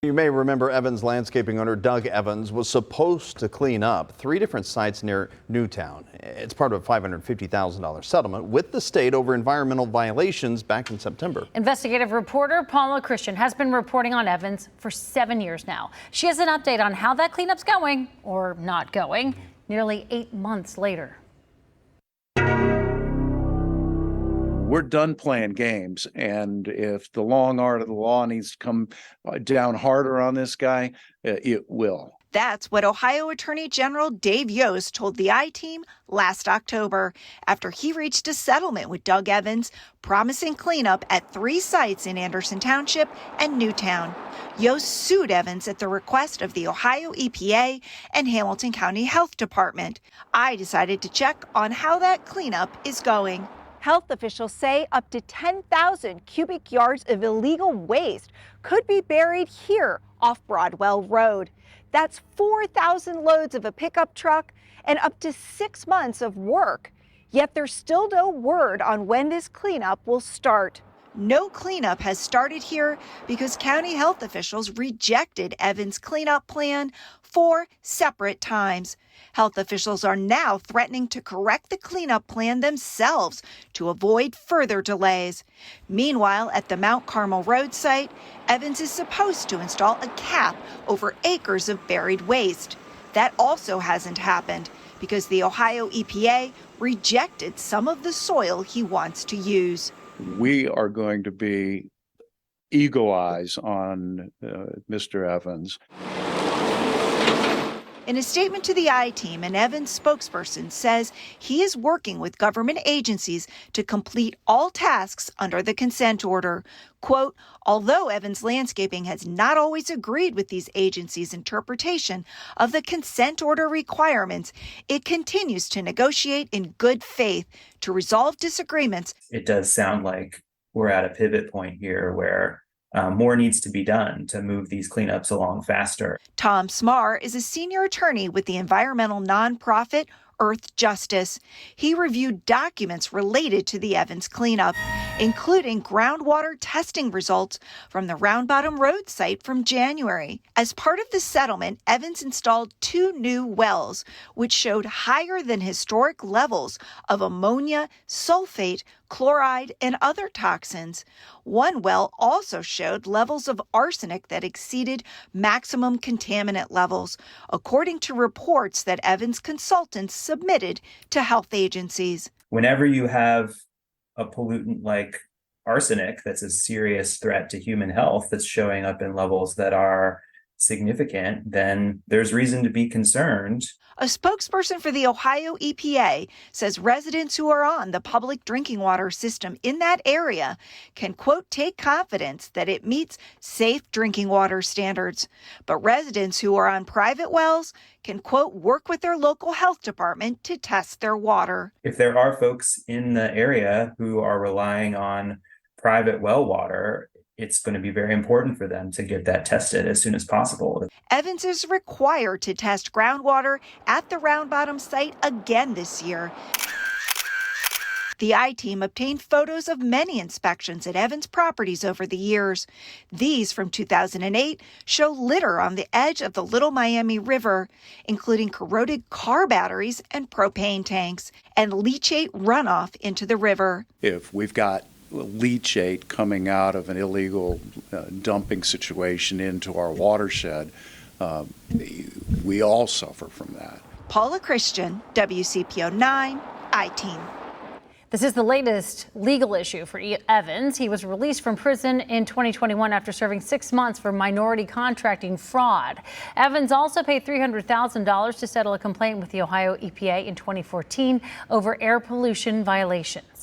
You may remember Evans landscaping owner Doug Evans was supposed to clean up 3 different sites near Newtown. It's part of a $550,000 settlement with the state over environmental violations back in September. Investigative reporter Paula Christian has been reporting on Evans for 7 years now. She has an update on how that cleanup's going or not going nearly 8 months later. We're done playing games, and if the long arm of the law needs to come down harder on this guy, it will. That's what Ohio Attorney General Dave Yost told the I-Team last October after he reached a settlement with Doug Evans, promising cleanup at 3 sites in Anderson Township and Newtown. Yost sued Evans at the request of the Ohio EPA and Hamilton County Health Department. I decided to check on how that cleanup is going. Health officials say up to 10,000 cubic yards of illegal waste could be buried here off Broadwell Road. That's 4,000 loads of a pickup truck and up to 6 months of work. Yet there's still no word on when this cleanup will start. No cleanup has started here because county health officials rejected Evans' cleanup plan 4 separate times. Health officials are now threatening to correct the cleanup plan themselves to avoid further delays. Meanwhile, at the Mount Carmel Road site, Evans is supposed to install a cap over acres of buried waste. That also hasn't happened because the Ohio EPA rejected some of the soil he wants to use. We are going to be eagle eyes on Mr. Evans. In a statement to the I-Team, an Evans spokesperson says he is working with government agencies to complete all tasks under the consent order. Quote, although Evans Landscaping has not always agreed with these agencies' interpretation of the consent order requirements, it continues to negotiate in good faith to resolve disagreements. It does sound like we're at a pivot point here where more needs to be done to move these cleanups along faster. Tom Smar is a senior attorney with the environmental nonprofit Earth Justice. He reviewed documents related to the Evans cleanup, including groundwater testing results from the Round Bottom Road site from January. As part of the settlement, Evans installed 2 new wells, which showed higher than historic levels of ammonia, sulfate, chloride, and other toxins. One well also showed levels of arsenic that exceeded maximum contaminant levels, according to reports that Evans consultants submitted to health agencies. Whenever you have a pollutant like arsenic that's a serious threat to human health that's showing up in levels that are significant, then there's reason to be concerned. A spokesperson for the Ohio EPA says residents who are on the public drinking water system in that area can, quote, take confidence that it meets safe drinking water standards. But residents who are on private wells can, quote, work with their local health department to test their water. If there are folks in the area who are relying on private well water, it's going to be very important for them to get that tested as soon as possible. Evans is required to test groundwater at the Round Bottom site again this year. The I-Team obtained photos of many inspections at Evans properties over the years. These from 2008 show litter on the edge of the Little Miami River, including corroded car batteries and propane tanks, and leachate runoff into the river. If we've got leachate coming out of an illegal dumping situation into our watershed, we all suffer from that. Paula Christian, WCPO 9, I-Team. This is the latest legal issue for Evans. He was released from prison in 2021 after serving 6 months for minority contracting fraud. Evans also paid $300,000 to settle a complaint with the Ohio EPA in 2014 over air pollution violations.